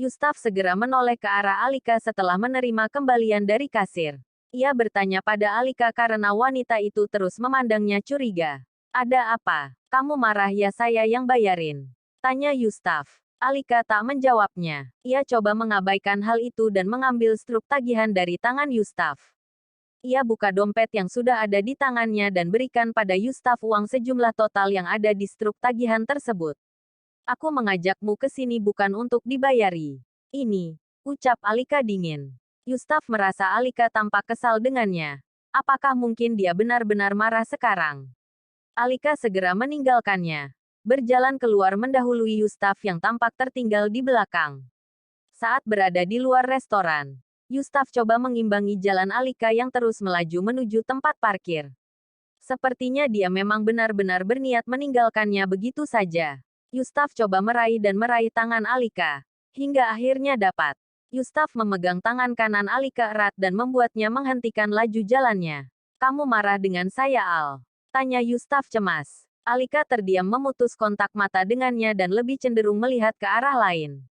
Yustaf segera menoleh ke arah Alika setelah menerima kembalian dari kasir. Ia bertanya pada Alika karena wanita itu terus memandangnya curiga. Ada apa? Kamu marah ya, saya yang bayarin? Tanya Yustaf. Alika tak menjawabnya. Ia coba mengabaikan hal itu dan mengambil struk tagihan dari tangan Yustaf. Ia buka dompet yang sudah ada di tangannya dan berikan pada Yustaf uang sejumlah total yang ada di struk tagihan tersebut. Aku mengajakmu ke sini bukan untuk dibayari. Ini, ucap Alika dingin. Yustaf merasa Alika tampak kesal dengannya. Apakah mungkin dia benar-benar marah sekarang? Alika segera meninggalkannya. Berjalan keluar mendahului Yustaf yang tampak tertinggal di belakang. Saat berada di luar restoran, Yustaf coba mengimbangi jalan Alika yang terus melaju menuju tempat parkir. Sepertinya dia memang benar-benar berniat meninggalkannya begitu saja. Yustaf coba meraih tangan Alika. Hingga akhirnya dapat. Yustaf memegang tangan kanan Alika erat dan membuatnya menghentikan laju jalannya. Kamu marah dengan saya, Al? Tanya Yustaf cemas. Alika terdiam memutus kontak mata dengannya dan lebih cenderung melihat ke arah lain.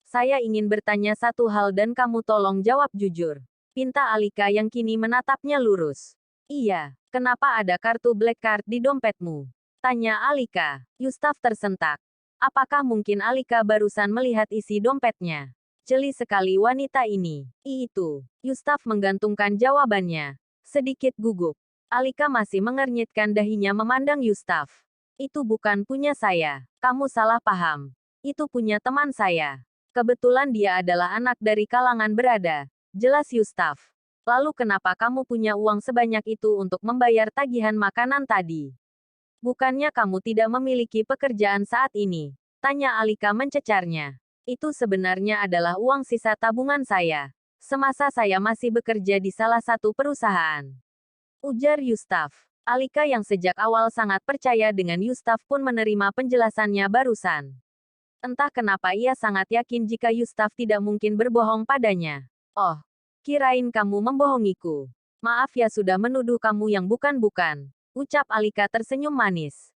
Saya ingin bertanya satu hal dan kamu tolong jawab jujur. Pinta Alika yang kini menatapnya lurus. Iya, kenapa ada kartu black card di dompetmu? Tanya Alika. Yustaf tersentak. Apakah mungkin Alika barusan melihat isi dompetnya? Jeli sekali wanita ini. Itu. Yustaf menggantungkan jawabannya. Sedikit gugup. Alika masih mengernyitkan dahinya memandang Yustaf. Itu bukan punya saya. Kamu salah paham. Itu punya teman saya. Kebetulan dia adalah anak dari kalangan berada. Jelas Yustaf. Lalu kenapa kamu punya uang sebanyak itu untuk membayar tagihan makanan tadi? Bukannya kamu tidak memiliki pekerjaan saat ini? Tanya Alika mencecarnya. Itu sebenarnya adalah uang sisa tabungan saya. Semasa saya masih bekerja di salah satu perusahaan. Ujar Yustaf. Alika yang sejak awal sangat percaya dengan Yustaf pun menerima penjelasannya barusan. Entah kenapa ia sangat yakin jika Yustaf tidak mungkin berbohong padanya. Oh, kirain kamu membohongiku. Maaf ya sudah menuduh kamu yang bukan-bukan. Ucap Alika tersenyum manis.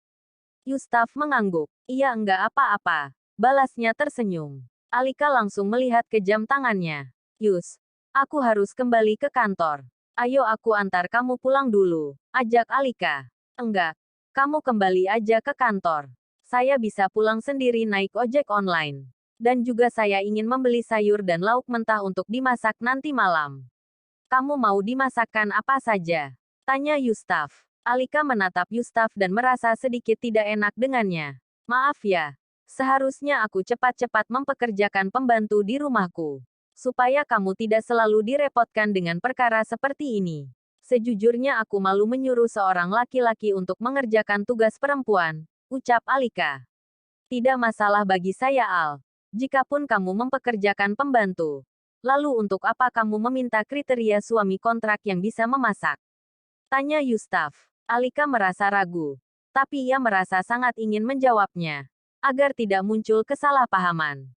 Yustaf mengangguk. Iya enggak apa-apa. Balasnya tersenyum. Alika langsung melihat ke jam tangannya. Yus, aku harus kembali ke kantor. Ayo aku antar kamu pulang dulu. Ajak Alika. Enggak. Kamu kembali aja ke kantor. Saya bisa pulang sendiri naik ojek online. Dan juga saya ingin membeli sayur dan lauk mentah untuk dimasak nanti malam. Kamu mau dimasakkan apa saja? Tanya Yustaf. Alika menatap Yustaf dan merasa sedikit tidak enak dengannya. Maaf ya. Seharusnya aku cepat-cepat mempekerjakan pembantu di rumahku. Supaya kamu tidak selalu direpotkan dengan perkara seperti ini. Sejujurnya aku malu menyuruh seorang laki-laki untuk mengerjakan tugas perempuan. Ucap Alika. Tidak masalah bagi saya, Al. Jikapun kamu mempekerjakan pembantu. Lalu untuk apa kamu meminta kriteria suami kontrak yang bisa memasak? Tanya Yustaf. Alika merasa ragu. Tapi ia merasa sangat ingin menjawabnya. Agar tidak muncul kesalahpahaman.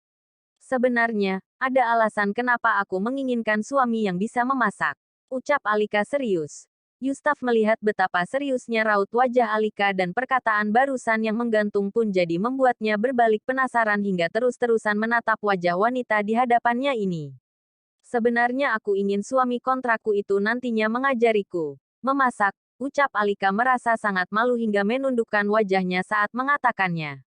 Sebenarnya, ada alasan kenapa aku menginginkan suami yang bisa memasak. Ucap Alika serius. Yustaf melihat betapa seriusnya raut wajah Alika dan perkataan barusan yang menggantung pun jadi membuatnya berbalik penasaran hingga terus-terusan menatap wajah wanita di hadapannya ini. Sebenarnya aku ingin suami kontrakku itu nantinya mengajariku memasak, ucap Alika merasa sangat malu hingga menundukkan wajahnya saat mengatakannya.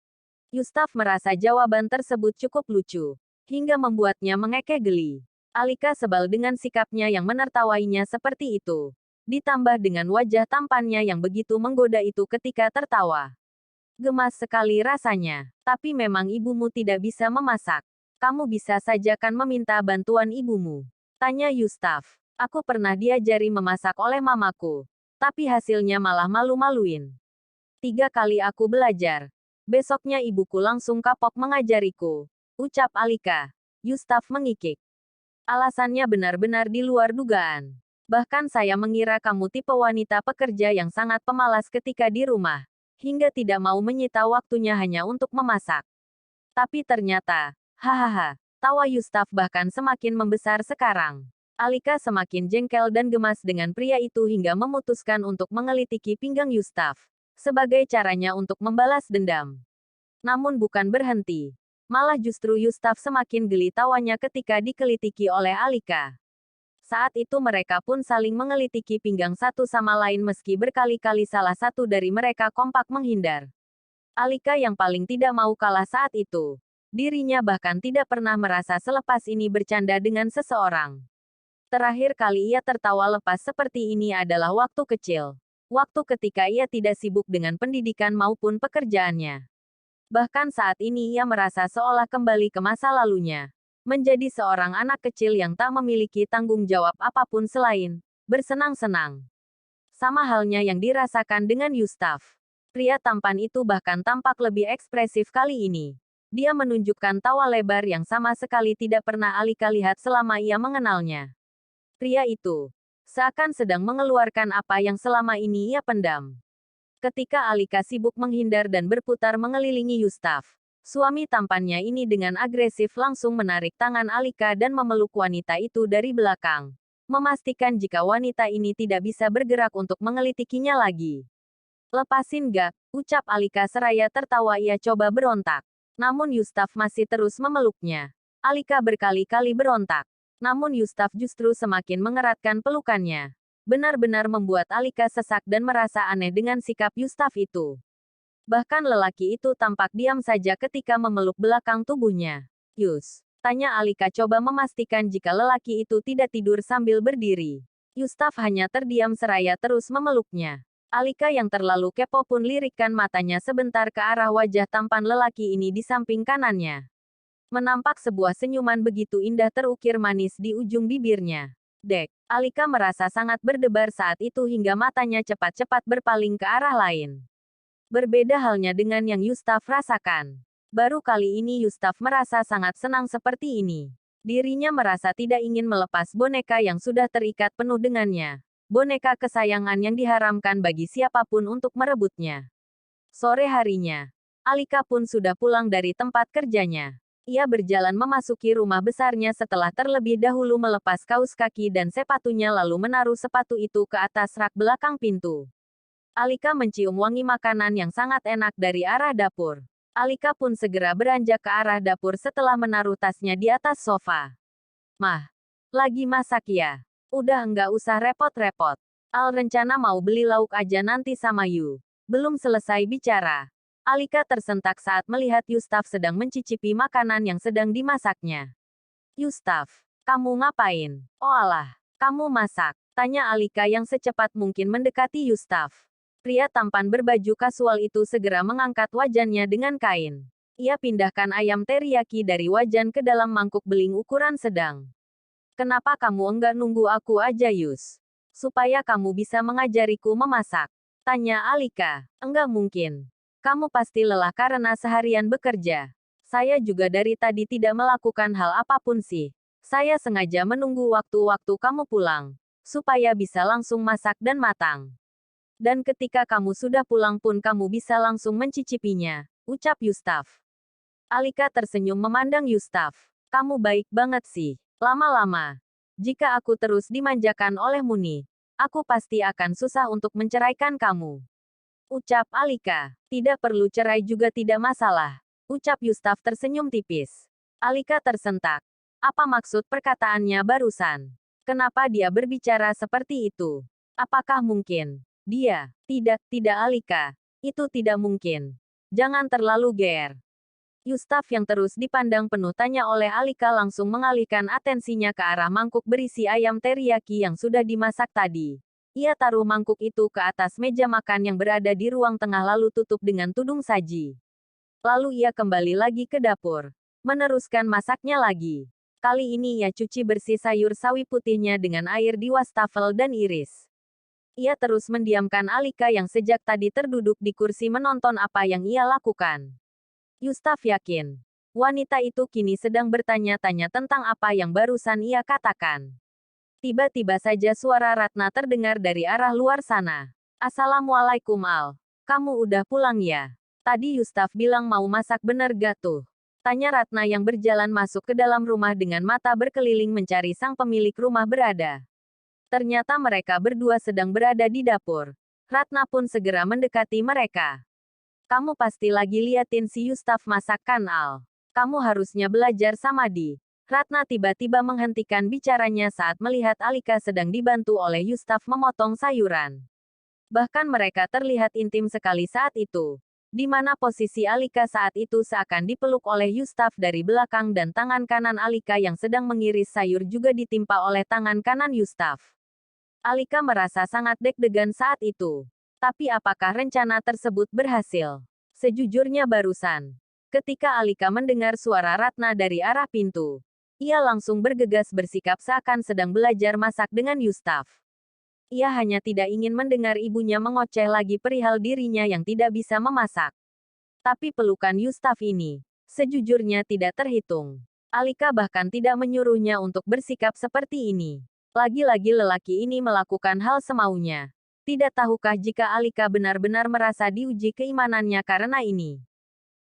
Yustaf merasa jawaban tersebut cukup lucu, hingga membuatnya mengekeh geli. Alika sebal dengan sikapnya yang menertawainya seperti itu. Ditambah dengan wajah tampannya yang begitu menggoda itu ketika tertawa. Gemas sekali rasanya. Tapi memang ibumu tidak bisa memasak. Kamu bisa saja kan meminta bantuan ibumu? Tanya Yustaf. Aku pernah diajari memasak oleh mamaku. Tapi hasilnya malah malu-maluin. 3 kali aku belajar. Besoknya ibuku langsung kapok mengajariku. Ucap Alika. Yustaf mengikik. Alasannya benar-benar di luar dugaan. Bahkan saya mengira kamu tipe wanita pekerja yang sangat pemalas ketika di rumah. Hingga tidak mau menyita waktunya hanya untuk memasak. Tapi ternyata, hahaha, tawa Yustaf bahkan semakin membesar sekarang. Alika semakin jengkel dan gemas dengan pria itu hingga memutuskan untuk mengelitiki pinggang Yustaf. Sebagai caranya untuk membalas dendam. Namun bukan berhenti. Malah justru Yustaf semakin geli tawanya ketika dikelitiki oleh Alika. Saat itu mereka pun saling mengelitiki pinggang satu sama lain meski berkali-kali salah satu dari mereka kompak menghindar. Alika yang paling tidak mau kalah saat itu. Dirinya bahkan tidak pernah merasa selepas ini bercanda dengan seseorang. Terakhir kali ia tertawa lepas seperti ini adalah waktu kecil. Waktu ketika ia tidak sibuk dengan pendidikan maupun pekerjaannya. Bahkan saat ini ia merasa seolah kembali ke masa lalunya. Menjadi seorang anak kecil yang tak memiliki tanggung jawab apapun selain bersenang-senang. Sama halnya yang dirasakan dengan Yustaf. Pria tampan itu bahkan tampak lebih ekspresif kali ini. Dia menunjukkan tawa lebar yang sama sekali tidak pernah Alika lihat selama ia mengenalnya. Pria itu seakan sedang mengeluarkan apa yang selama ini ia pendam. Ketika Alika sibuk menghindar dan berputar mengelilingi Yustaf, suami tampannya ini dengan agresif langsung menarik tangan Alika dan memeluk wanita itu dari belakang. Memastikan jika wanita ini tidak bisa bergerak untuk mengelitikinya lagi. Lepasin gak, ucap Alika seraya tertawa ia coba berontak. Namun Yustaf masih terus memeluknya. Alika berkali-kali berontak. Namun Yustaf justru semakin mengeratkan pelukannya. Benar-benar membuat Alika sesak dan merasa aneh dengan sikap Yustaf itu. Bahkan lelaki itu tampak diam saja ketika memeluk belakang tubuhnya. Yus, tanya Alika coba memastikan jika lelaki itu tidak tidur sambil berdiri. Yustaf hanya terdiam seraya terus memeluknya. Alika yang terlalu kepo pun lirikkan matanya sebentar ke arah wajah tampan lelaki ini di samping kanannya. Menampak sebuah senyuman begitu indah terukir manis di ujung bibirnya. Dek, Alika merasa sangat berdebar saat itu hingga matanya cepat-cepat berpaling ke arah lain. Berbeda halnya dengan yang Yustaf rasakan. Baru kali ini Yustaf merasa sangat senang seperti ini. Dirinya merasa tidak ingin melepas boneka yang sudah terikat penuh dengannya. Boneka kesayangan yang diharamkan bagi siapapun untuk merebutnya. Sore harinya, Alika pun sudah pulang dari tempat kerjanya. Ia berjalan memasuki rumah besarnya setelah terlebih dahulu melepas kaus kaki dan sepatunya lalu menaruh sepatu itu ke atas rak belakang pintu. Alika mencium wangi makanan yang sangat enak dari arah dapur. Alika pun segera beranjak ke arah dapur setelah menaruh tasnya di atas sofa. Mah, lagi masak ya? Udah enggak usah repot-repot. Al rencana mau beli lauk aja nanti sama Yu. Belum selesai bicara. Alika tersentak saat melihat Yustaf sedang mencicipi makanan yang sedang dimasaknya. Yustaf, kamu ngapain? Oh alah, kamu masak, tanya Alika yang secepat mungkin mendekati Yustaf. Pria tampan berbaju kasual itu segera mengangkat wajannya dengan kain. Ia pindahkan ayam teriyaki dari wajan ke dalam mangkuk beling ukuran sedang. Kenapa kamu enggak nunggu aku aja Yus? Supaya kamu bisa mengajariku memasak. Tanya Alika. Enggak mungkin. Kamu pasti lelah karena seharian bekerja. Saya juga dari tadi tidak melakukan hal apapun sih. Saya sengaja menunggu waktu-waktu kamu pulang. Supaya bisa langsung masak dan matang. Dan ketika kamu sudah pulang pun kamu bisa langsung mencicipinya. Ucap Yustaf. Alika tersenyum memandang Yustaf. Kamu baik banget sih. Lama-lama. Jika aku terus dimanjakan oleh Muni. Aku pasti akan susah untuk menceraikan kamu. Ucap Alika. Tidak perlu cerai juga tidak masalah. Ucap Yustaf tersenyum tipis. Alika tersentak. Apa maksud perkataannya barusan? Kenapa dia berbicara seperti itu? Apakah mungkin? Dia. Tidak Alika. Itu tidak mungkin. Jangan terlalu ger. Yustaf yang terus dipandang penuh tanya oleh Alika langsung mengalihkan atensinya ke arah mangkuk berisi ayam teriyaki yang sudah dimasak tadi. Ia taruh mangkuk itu ke atas meja makan yang berada di ruang tengah lalu tutup dengan tudung saji. Lalu ia kembali lagi ke dapur. Meneruskan masaknya lagi. Kali ini ia cuci bersih sayur sawi putihnya dengan air di wastafel dan iris. Ia terus mendiamkan Alika yang sejak tadi terduduk di kursi menonton apa yang ia lakukan. Yustaf yakin. Wanita itu kini sedang bertanya-tanya tentang apa yang barusan ia katakan. Tiba-tiba saja suara Ratna terdengar dari arah luar sana. Assalamualaikum Al. Kamu udah pulang ya? Tadi Yustaf bilang mau masak bener gak tuh? Tanya Ratna yang berjalan masuk ke dalam rumah dengan mata berkeliling mencari sang pemilik rumah berada. Ternyata mereka berdua sedang berada di dapur. Ratna pun segera mendekati mereka. Kamu pasti lagi liatin si Yustaf masak kan Al? Kamu harusnya belajar samadhi. Ratna tiba-tiba menghentikan bicaranya saat melihat Alika sedang dibantu oleh Yustaf memotong sayuran. Bahkan mereka terlihat intim sekali saat itu. Di mana posisi Alika saat itu seakan dipeluk oleh Yustaf dari belakang dan tangan kanan Alika yang sedang mengiris sayur juga ditimpa oleh tangan kanan Yustaf. Alika merasa sangat deg-degan saat itu. Tapi apakah rencana tersebut berhasil? Sejujurnya barusan, ketika Alika mendengar suara Ratna dari arah pintu, ia langsung bergegas bersikap seakan sedang belajar masak dengan Yustaf. Ia hanya tidak ingin mendengar ibunya mengoceh lagi perihal dirinya yang tidak bisa memasak. Tapi pelukan Yustaf ini, sejujurnya tidak terhitung. Alika bahkan tidak menyuruhnya untuk bersikap seperti ini. Lagi-lagi lelaki ini melakukan hal semaunya. Tidak tahukah jika Alika benar-benar merasa diuji keimanannya karena ini?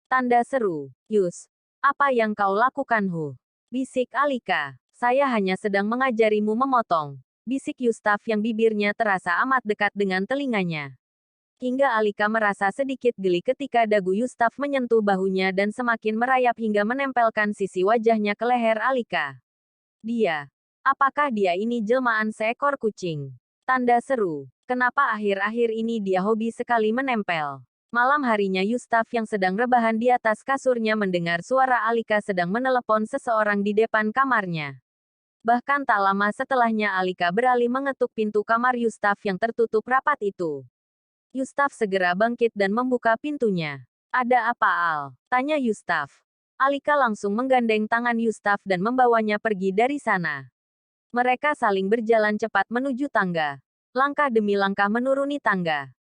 Tanda seru. Yus, apa yang kau lakukan, Hu? Bisik Alika. Saya hanya sedang mengajarimu memotong. Bisik Yustaf yang bibirnya terasa amat dekat dengan telinganya. Hingga Alika merasa sedikit geli ketika dagu Yustaf menyentuh bahunya dan semakin merayap hingga menempelkan sisi wajahnya ke leher Alika. Dia. Apakah dia ini jelmaan seekor kucing? Tanda seru. Kenapa akhir-akhir ini dia hobi sekali menempel? Malam harinya Yustaf yang sedang rebahan di atas kasurnya mendengar suara Alika sedang menelepon seseorang di depan kamarnya. Bahkan tak lama setelahnya Alika beralih mengetuk pintu kamar Yustaf yang tertutup rapat itu. Yustaf segera bangkit dan membuka pintunya. Ada apa, Al? Tanya Yustaf. Alika langsung menggandeng tangan Yustaf dan membawanya pergi dari sana. Mereka saling berjalan cepat menuju tangga. Langkah demi langkah menuruni tangga.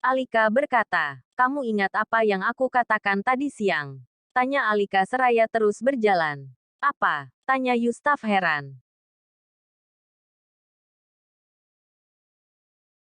Alika berkata, kamu ingat apa yang aku katakan tadi siang? Tanya Alika seraya terus berjalan. Apa? Tanya Yustaf heran.